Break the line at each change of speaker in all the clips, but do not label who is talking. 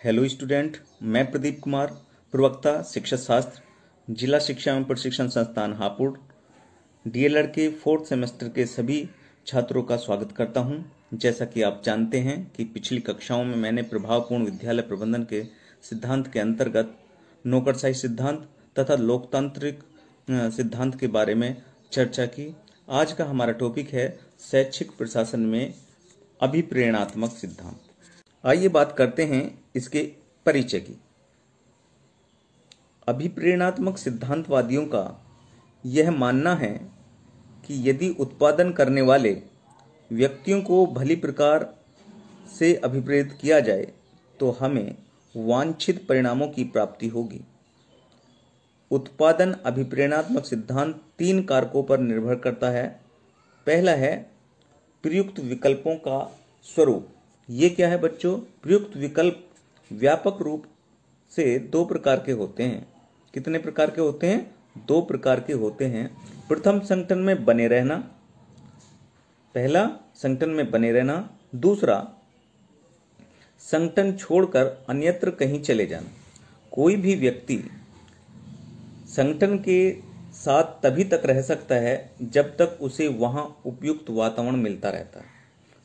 Hello student, मैं प्रदीप कुमार, प्रवक्ता शिक्षा शास्त्र, जिला शिक्षा एवं प्रशिक्षण संस्थान हापुड़, डीएलएड के 4th सेमेस्टर के सभी छात्रों का स्वागत करता हूं। जैसा कि आप जानते हैं कि पिछली कक्षाओं में मैंने प्रभावपूर्ण विद्यालय प्रबंधन के सिद्धांत के अंतर्गत नौकरशाही सिद्धांत तथा लोकतांत्रिक सिद्धांत के बारे में चर्चा की। आज का हमारा टॉपिक है शैक्षिक प्रशासन में अभिप्रेरणात्मक सिद्धांत। आइए बात करते हैं इसके परिचय की। अभिप्रेरणात्मक सिद्धांतवादियों का यह मानना है कि यदि उत्पादन करने वाले व्यक्तियों को भली प्रकार से अभिप्रेरित किया जाए तो हमें वांछित परिणामों की प्राप्ति होगी। उत्पादन अभिप्रेरणात्मक सिद्धांत 3 कारकों पर निर्भर करता है। पहला है प्रयुक्त विकल्पों का स्वरूप। ये क्या है बच्चों? प्रयुक्त विकल्प व्यापक रूप से 2 प्रकार के होते हैं। कितने प्रकार के होते हैं? 2 प्रकार के होते हैं। प्रथम, संगठन में बने रहना। पहला, संगठन में बने रहना। दूसरा, संगठन छोड़कर अन्यत्र कहीं चले जाना। कोई भी व्यक्ति संगठन के साथ तभी तक रह सकता है जब तक उसे वहां उपयुक्त वातावरण मिलता रहता है।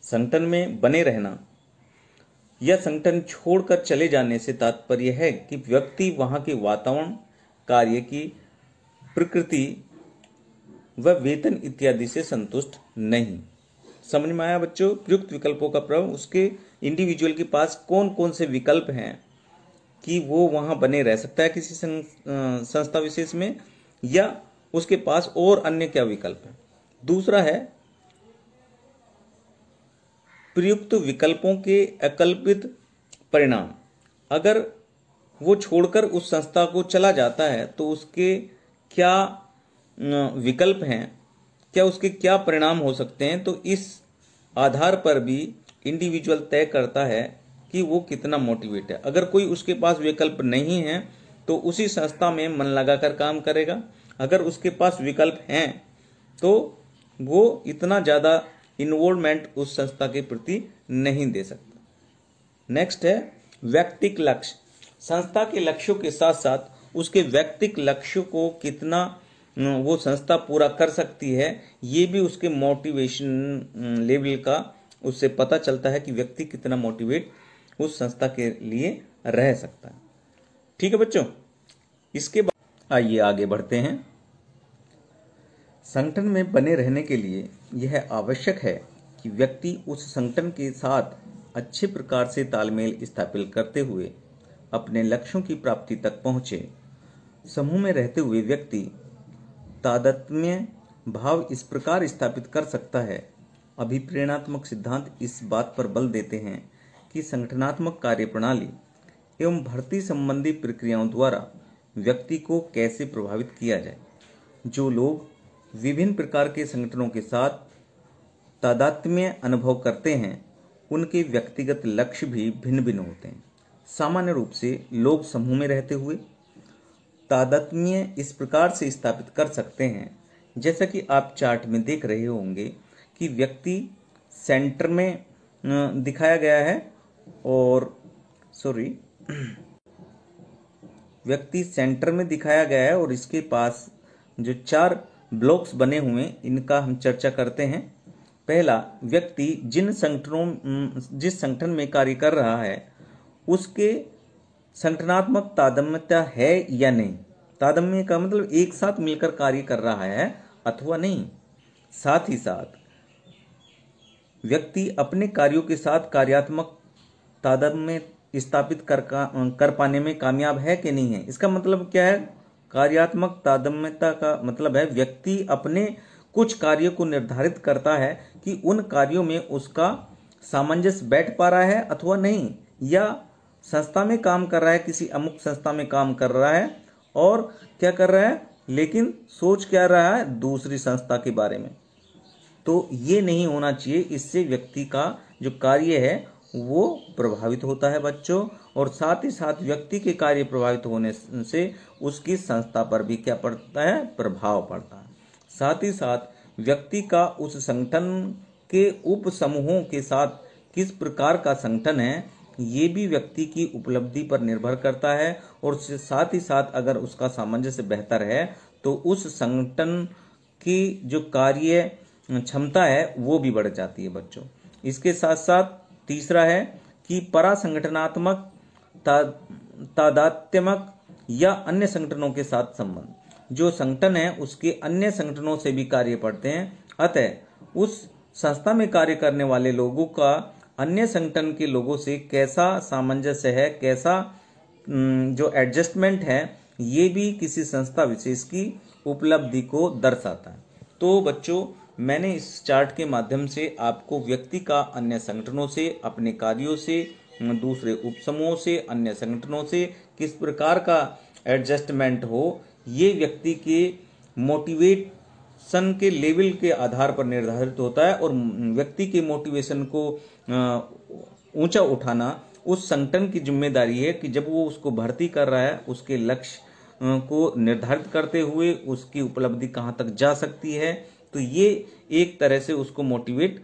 संगठन में बने रहना या संगठन छोड़कर चले जाने से तात्पर्य है कि व्यक्ति वहां के वातावरण, कार्य की प्रकृति व वेतन इत्यादि से संतुष्ट नहीं। समझ में आया बच्चों? प्रयुक्त विकल्पों का प्रभाव, उसके इंडिविजुअल के पास कौन कौन से विकल्प हैं कि वो वहां बने रह सकता है किसी संस्था विशेष में, या उसके पास और अन्य क्या विकल्प है। दूसरा है प्रयुक्त विकल्पों के अकल्पित परिणाम। अगर वो छोड़कर उस संस्था को चला जाता है तो उसके क्या विकल्प हैं, क्या उसके क्या परिणाम हो सकते हैं, तो इस आधार पर भी इंडिविजुअल तय करता है कि वो कितना मोटिवेट है। अगर कोई उसके पास विकल्प नहीं है तो उसी संस्था में मन लगाकर काम करेगा। अगर उसके पास विकल्प हैं तो वो इतना ज्यादा इन्वॉल्वमेंट उस संस्था के प्रति नहीं दे सकता। नेक्स्ट है व्यक्तिक लक्ष्य। संस्था के लक्ष्यों के साथ साथ उसके व्यक्तिक लक्ष्यों को कितना वो संस्था पूरा कर सकती है, ये भी उसके मोटिवेशन लेवल का उससे पता चलता है कि व्यक्ति कितना मोटिवेट उस संस्था के लिए रह सकता है। ठीक है बच्चों, इसके बाद आइए आगे बढ़ते हैं। संगठन में बने रहने के लिए यह आवश्यक है कि व्यक्ति उस संगठन के साथ अच्छे प्रकार से तालमेल स्थापित करते हुए अपने लक्ष्यों की प्राप्ति तक पहुंचे। समूह में रहते हुए व्यक्ति तादात्म्य भाव इस प्रकार स्थापित कर सकता है। अभिप्रेरणात्मक सिद्धांत इस बात पर बल देते हैं कि संगठनात्मक कार्यप्रणाली एवं भर्ती संबंधी प्रक्रियाओं द्वारा व्यक्ति को कैसे प्रभावित किया जाए। जो लोग विभिन्न प्रकार के संगठनों के साथ तादात्म्य अनुभव करते हैं उनके व्यक्तिगत लक्ष्य भी भिन्न भिन्न होते हैं। सामान्य रूप से लोग समूह में रहते हुए तादात्म्य इस प्रकार से स्थापित कर सकते हैं, जैसा कि आप चार्ट में देख रहे होंगे कि व्यक्ति सेंटर में दिखाया गया है और व्यक्ति सेंटर में दिखाया गया है और इसके पास जो 4 ब्लॉक्स बने हुए इनका हम चर्चा करते हैं। पहला, व्यक्ति जिस संगठन में कार्य कर रहा है उसके संगठनात्मक तादात्म्यता है या नहीं। तादात्म्य का मतलब एक साथ मिलकर कार्य कर रहा है अथवा नहीं। साथ ही साथ व्यक्ति अपने कार्यों के साथ कार्यात्मक तादात्म्य स्थापित कर पाने में कामयाब है कि नहीं है। इसका मतलब क्या है? कार्यात्मक तादात्म्यता का मतलब है व्यक्ति अपने कुछ कार्यों को निर्धारित करता है कि उन कार्यों में उसका सामंजस्य बैठ पा रहा है अथवा नहीं, या संस्था में काम कर रहा है, किसी अमुक संस्था में काम कर रहा है और क्या कर रहा है, लेकिन सोच क्या रहा है दूसरी संस्था के बारे में। तो ये नहीं होना चाहिए। इससे व्यक्ति का जो कार्य है वो प्रभावित होता है बच्चों, और साथ ही साथ व्यक्ति के कार्य प्रभावित होने से उसकी संस्था पर भी क्या पड़ता है? प्रभाव पड़ता है। साथ ही साथ व्यक्ति का उस संगठन के उप समूहों के साथ किस प्रकार का संगठन है ये भी व्यक्ति की उपलब्धि पर निर्भर करता है, और साथ ही साथ अगर उसका सामंजस्य बेहतर है तो उस संगठन की जो कार्य क्षमता है वो भी बढ़ जाती है बच्चों। इसके साथ साथ तीसरा है कि परा संगठनात्मक तादात्म्यक या अन्य संगठनों के साथ संबंध। जो संगठन है उसके अन्य संगठनों से भी कार्य पड़ते हैं, अतः उस संस्था में कार्य करने वाले लोगों का अन्य संगठन के लोगों से कैसा सामंजस्य है, कैसा जो एडजस्टमेंट है, ये भी किसी संस्था विशेष की उपलब्धि को दर्शाता है। तो बच्चों, मैंने इस चार्ट के माध्यम से आपको व्यक्ति का अन्य संगठनों से, अपने कार्यों से, दूसरे उपसमूहों से, अन्य संगठनों से किस प्रकार का एडजस्टमेंट हो, ये व्यक्ति के मोटिवेशन के लेवल के आधार पर निर्धारित होता है। और व्यक्ति के मोटिवेशन को ऊंचा उठाना उस संगठन की जिम्मेदारी है कि जब वो उसको भर्ती कर रहा है, उसके लक्ष्य को निर्धारित करते हुए उसकी उपलब्धि कहाँ तक जा सकती है, तो ये एक तरह से उसको मोटिवेट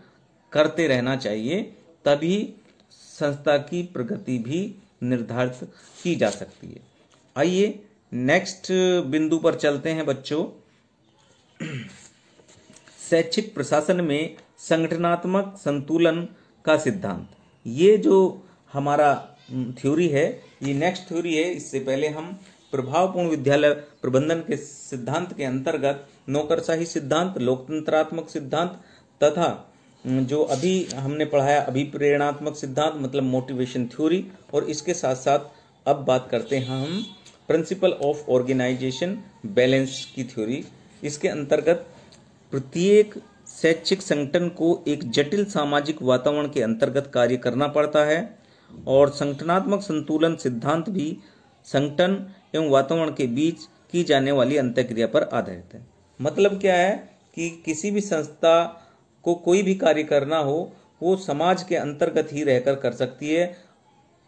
करते रहना चाहिए, तभी संस्था की प्रगति भी निर्धारित की जा सकती है। आइए नेक्स्ट बिंदु पर चलते हैं बच्चों। शैक्षिक प्रशासन में संगठनात्मक संतुलन का सिद्धांत। ये जो हमारा थ्योरी है, ये नेक्स्ट थ्योरी है। इससे पहले हम प्रभावपूर्ण विद्यालय प्रबंधन के सिद्धांत के अंतर्गत नौकरशाही सिद्धांत, लोकतंत्रात्मक सिद्धांत तथा जो अभी हमने पढ़ाया अभिप्रेरणात्मक सिद्धांत मतलब मोटिवेशन थ्योरी, और इसके साथ साथ अब बात करते हैं हम प्रिंसिपल ऑफ ऑर्गेनाइजेशन बैलेंस की थ्योरी। इसके अंतर्गत प्रत्येक शैक्षिक संगठन को एक जटिल सामाजिक वातावरण के अंतर्गत कार्य करना पड़ता है, और संगठनात्मक संतुलन सिद्धांत भी संगठन एवं वातावरण के बीच की जाने वाली अंतःक्रिया पर आधारित है। मतलब क्या है कि किसी भी संस्था को कोई भी कार्य करना हो वो समाज के अंतर्गत ही रहकर कर सकती है,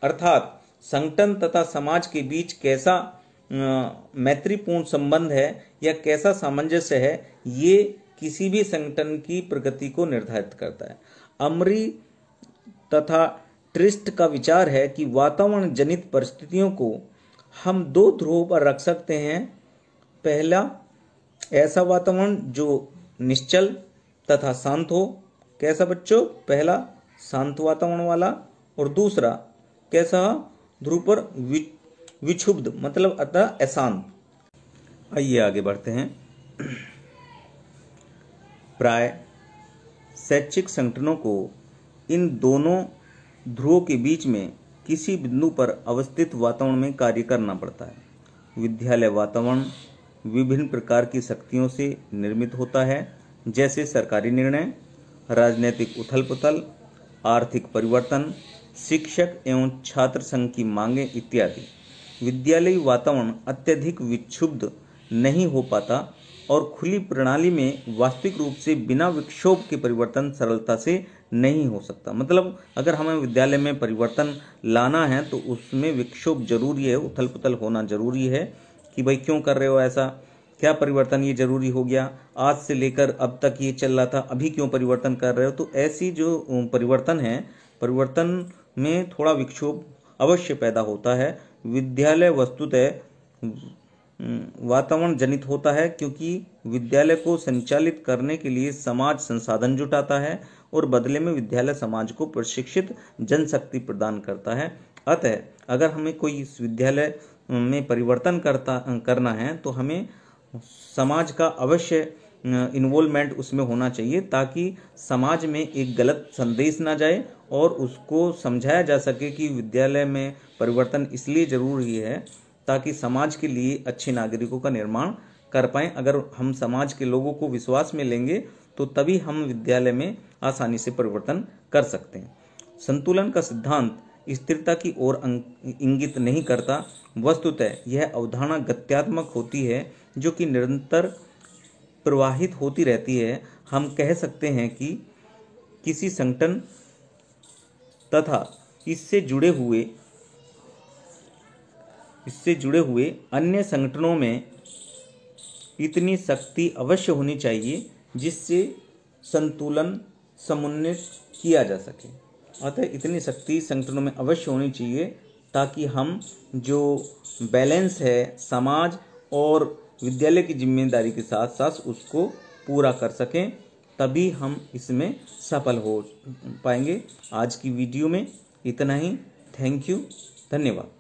अर्थात संगठन तथा समाज के बीच कैसा मैत्रीपूर्ण संबंध है या कैसा सामंजस्य है, ये किसी भी संगठन की प्रगति को निर्धारित करता है। अमरी तथा ट्रिस्ट का विचार है कि वातावरण जनित परिस्थितियों को हम दो ध्रुवों पर रख सकते हैं। पहला, ऐसा वातावरण जो निश्चल तथा शांत हो। कैसा बच्चों? पहला शांत वातावरण वाला, और दूसरा कैसा? ध्रुव पर विक्षुब्ध मतलब अतः अशांत। आइए आगे बढ़ते हैं। प्राय शैक्षिक संगठनों को इन दोनों ध्रुवों के बीच में किसी बिंदु पर अवस्थित वातावरण में कार्य करना पड़ता है। विद्यालय वातावरण विभिन्न प्रकार की शक्तियों से निर्मित होता है, जैसे सरकारी निर्णय, राजनीतिक उथल-पुथल, आर्थिक परिवर्तन, शिक्षक एवं छात्र संघ की मांगें इत्यादि। विद्यालयी वातावरण अत्यधिक विक्षुब्ध नहीं हो पाता और खुली प्रणाली में वास्तविक रूप से बिना विक्षोभ के परिवर्तन सरलता से नहीं हो सकता। मतलब अगर हमें विद्यालय में परिवर्तन लाना है तो उसमें विक्षोभ जरूरी है, उथल पुथल होना जरूरी है कि भाई क्यों कर रहे हो ऐसा, क्या परिवर्तन ये जरूरी हो गया, आज से लेकर अब तक ये चल रहा था, अभी क्यों परिवर्तन कर रहे हो। तो ऐसी जो परिवर्तन है, परिवर्तन में थोड़ा विक्षोभ अवश्य पैदा होता है। विद्यालय वस्तुतः वातावरण जनित होता है क्योंकि विद्यालय को संचालित करने के लिए समाज संसाधन जुटाता है और बदले में विद्यालय समाज को प्रशिक्षित जनशक्ति प्रदान करता है। अतः अगर हमें कोई इस विद्यालय में परिवर्तन करना है तो हमें समाज का अवश्य इन्वॉल्वमेंट उसमें होना चाहिए, ताकि समाज में एक गलत संदेश ना जाए और उसको समझाया जा सके कि विद्यालय में परिवर्तन इसलिए जरूरी है ताकि समाज के लिए अच्छे नागरिकों का निर्माण कर पाएं। अगर हम समाज के लोगों को विश्वास में लेंगे तो तभी हम विद्यालय में आसानी से परिवर्तन कर सकते हैं। संतुलन का सिद्धांत स्थिरता की ओर इंगित नहीं करता, वस्तुतः यह अवधारणा गत्यात्मक होती है जो कि निरंतर प्रवाहित होती रहती है। हम कह सकते हैं कि किसी संगठन तथा इससे जुड़े हुए अन्य संगठनों में इतनी शक्ति अवश्य होनी चाहिए जिससे संतुलन समुन्नत किया जा सके। अतः इतनी शक्ति संगठनों में अवश्य होनी चाहिए ताकि हम जो बैलेंस है समाज और विद्यालय की जिम्मेदारी के साथ साथ उसको पूरा कर सकें, तभी हम इसमें सफल हो पाएंगे। आज की वीडियो में इतना ही। थैंक यू, धन्यवाद।